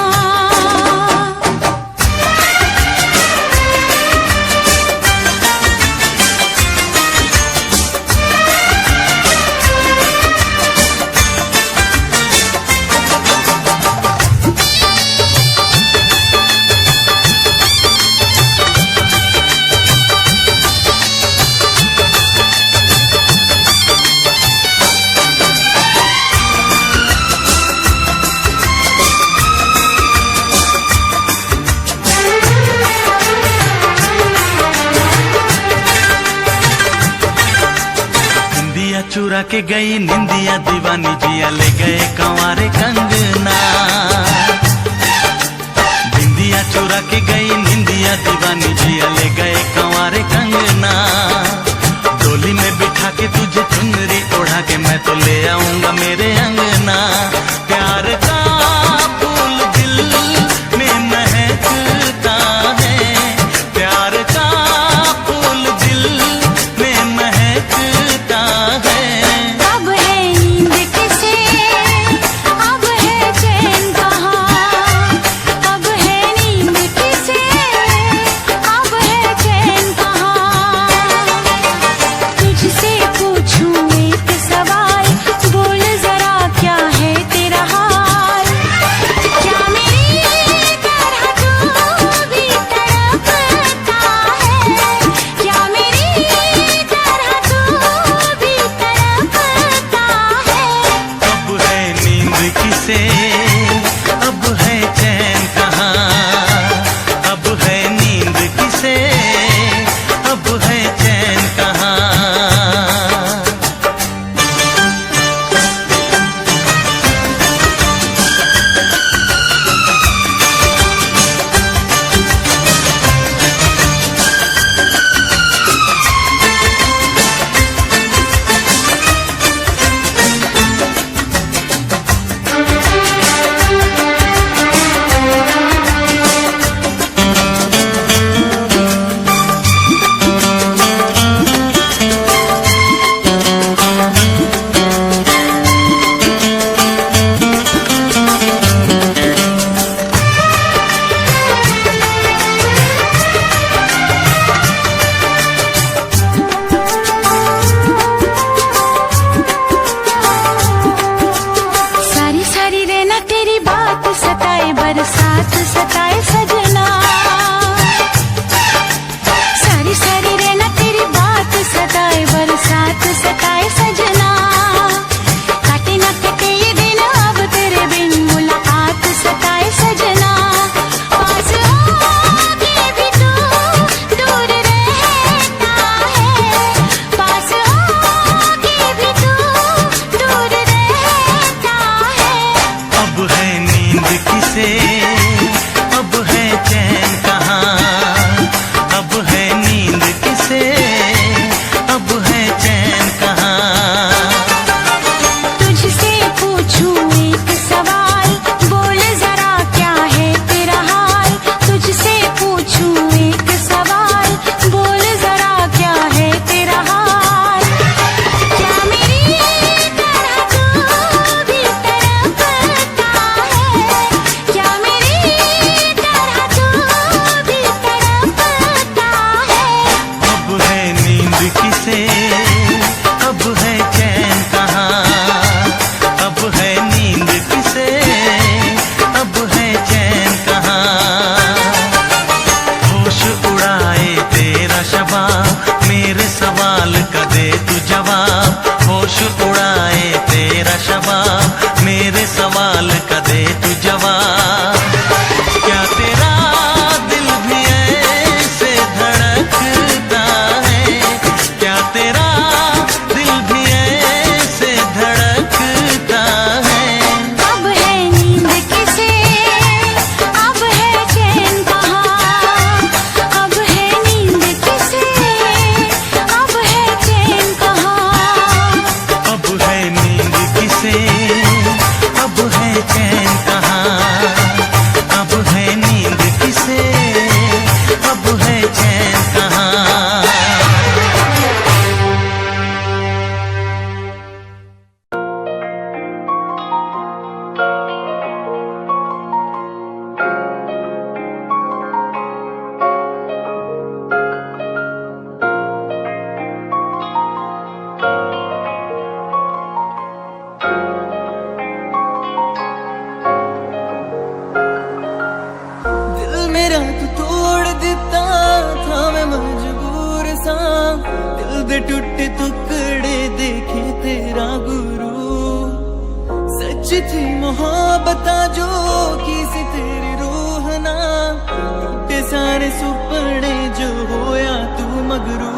निंदिया चुरा के गई निंदिया दीवानी, जिया ले गए कंवारे कंगना। निंदिया चुरा के गई निंदिया दीवानी, जिया ले गए कंवारे कंगना। डोली में बिठा के तुझे चुनरी ओढ़ा के मैं तो ले आऊंगा मेरे अंगना। प्यार का फूल दिल में महकता है, प्यार का फूल दिल में महकता है। अब है नींद किसे, अब है चैन कहाँ, अब है नींद किसे, अब है चैन कहाँ। टुटे टुटे टुकड़े देखे तेरा गुरु। सच थी मोहब्बत जो की सी तेरी रूह ना, टूटे सारे सुपने जो होया तू मगरू।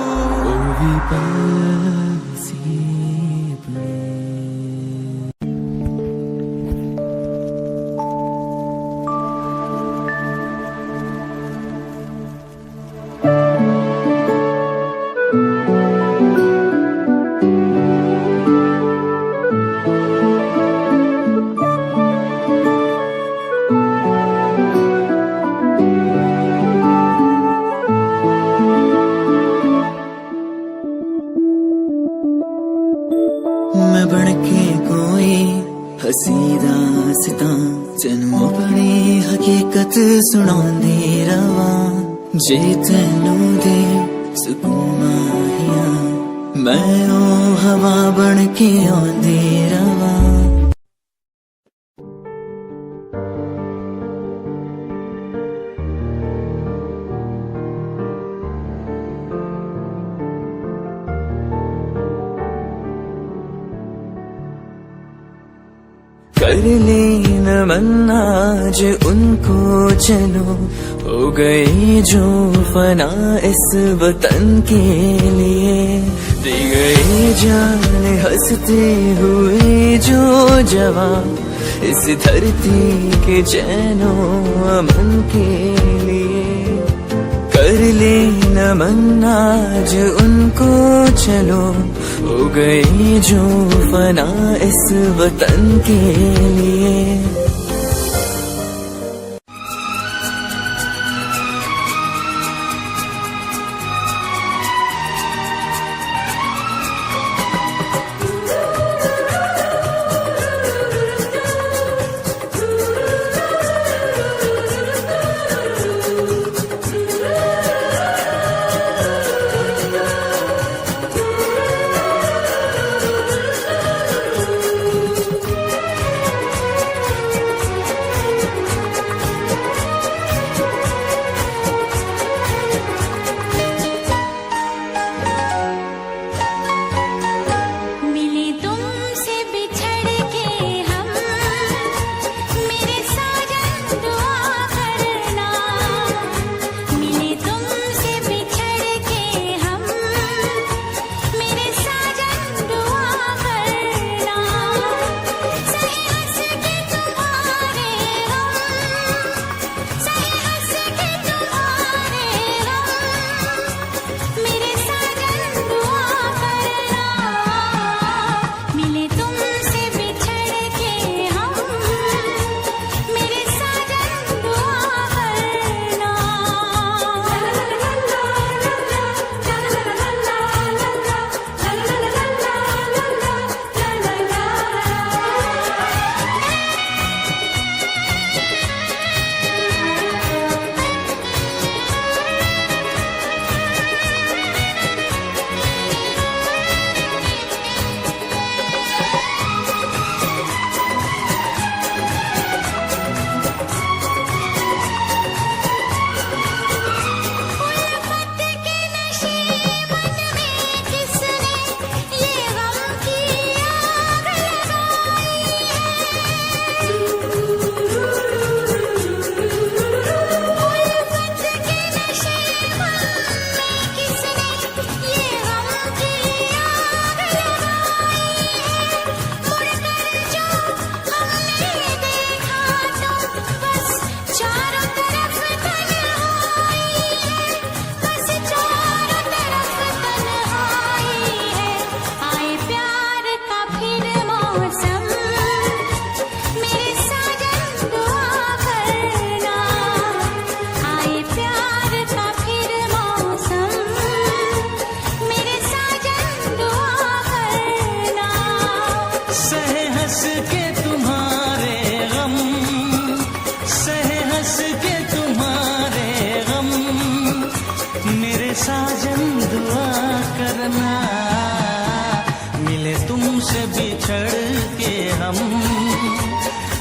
मैं बनके कोई हसी दास्तां तेनू अपनी हकीकत सुनांदी रवां। जे तेनू दे सुकून माहिया मैं ओ हवा बनके आंदी रवां। कर ले नमन आज उनको चलो, हो गए जो फना इस वतन के लिए। दे गए जान हंसते हुए जो जवान इस धरती के चैनो अमन के लिए। कर ले नमन आज उनको चलो, हो गए जो फना इस वतन के लिए। साजन दुआ करना, मिले तुमसे बिछड़ के हम,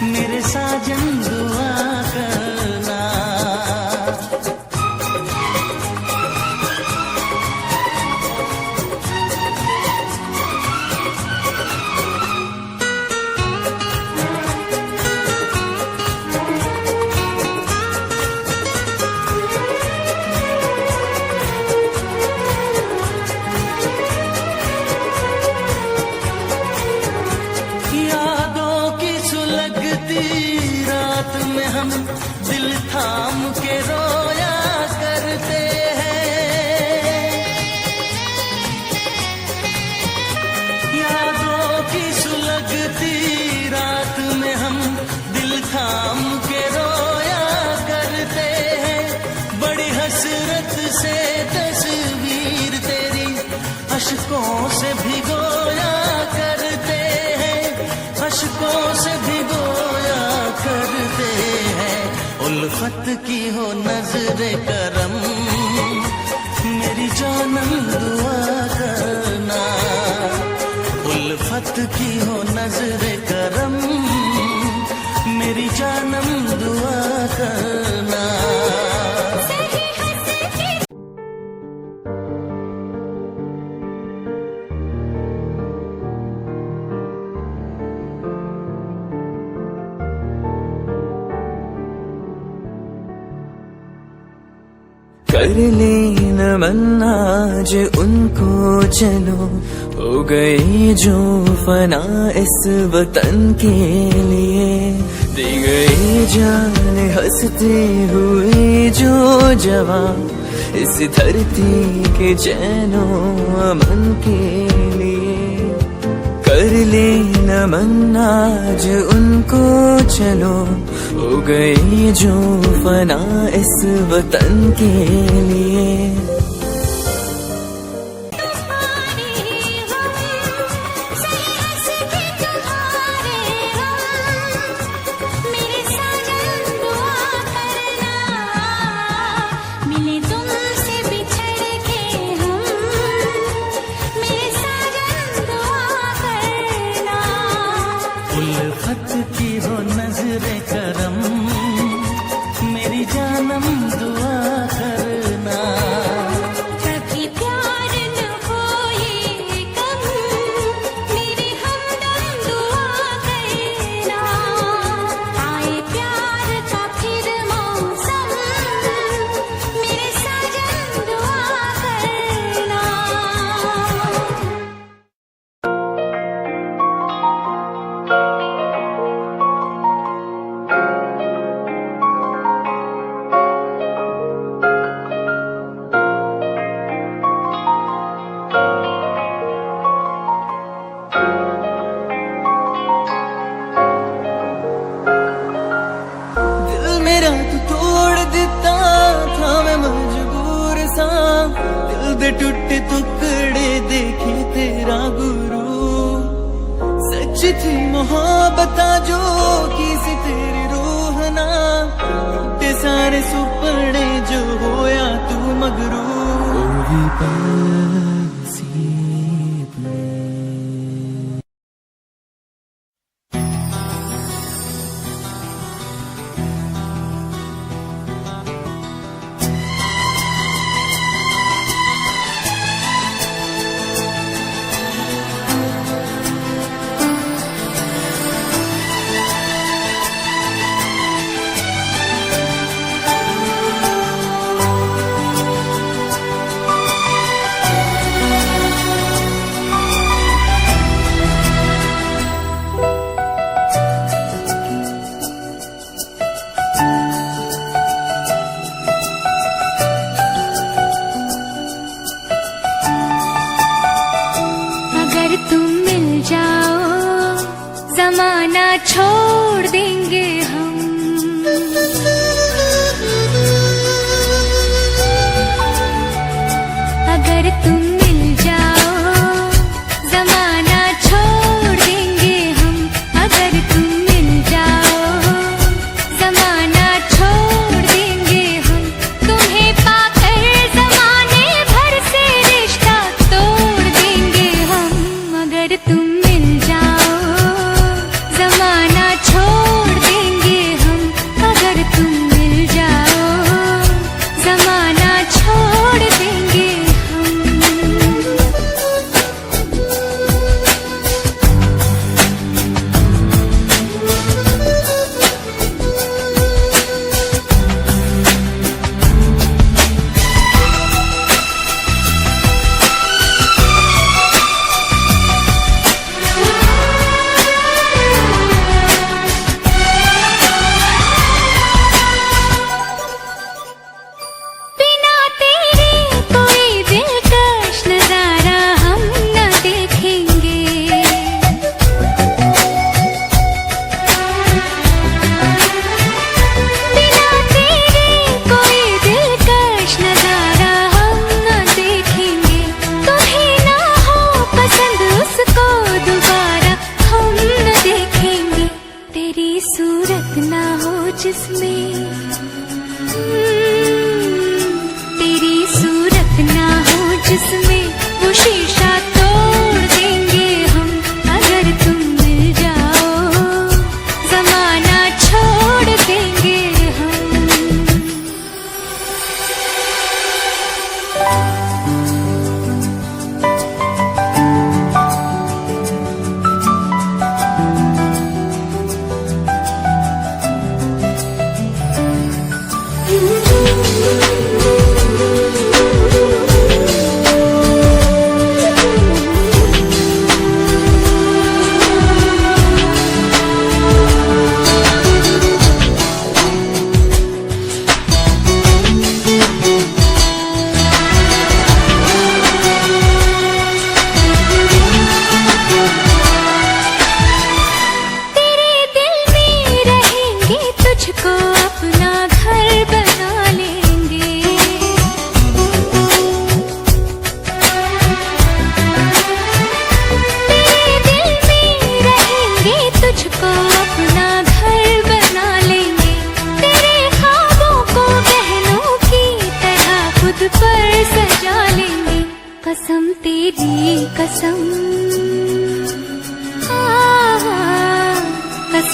मेरे साजन दुआ करना। हम दिल थाम के रोया करते हैं। यादों की सुलगती रात में हम दिल थाम के रोया करते हैं। बड़ी हसरत से तस्वीर तेरी अश्कों से भिगोया करते हैं, अश्कों से भिगोया करते हैं। उल्फत की हो नजरे करम मेरी जानम दुआ करना, उल्फत की हो नजरे करम मेरी जानम दुआ करना। कर ले नमन आज उनको चलो, हो गई जो फना इस वतन के लिए। दी गई जान हंसते हुए जो जवान इस धरती के चैनो अमन के लिए। कर ले नमन आज उनको चलो, हो गई जो फना इस वतन के लिए। उल्फत की हो नजरे करम मेरी जानम दुआ करना। कभी प्यार न हो ये कम मेरी हमदम दुआ करना। आए प्यार का फिर मौसम मेरे साजन दुआ करना। दिल मेरा तू तोड़ दिता था मैं मजबूर सा, दिल दे टुटे टुकड़े देखे तेरा गुरु। सच थी मोहब्बत जो की सी तेरी रूह ना, टूटे सारे सुपने जो होया तू मगरू। जमाना छोड़ देंगे हम। अगर तुम मिल जाओ जमाना छोड़ देंगे हम। अगर तुम मिल जाओ जमाना छोड़ देंगे हम। तुम्हें पाकर जमाने भर से रिश्ता तोड़ देंगे हम। अगर तुम मिल जाओ जमाना छोड़ देंगे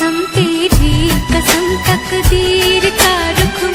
कसम तेरी कसम तकदीर का रुख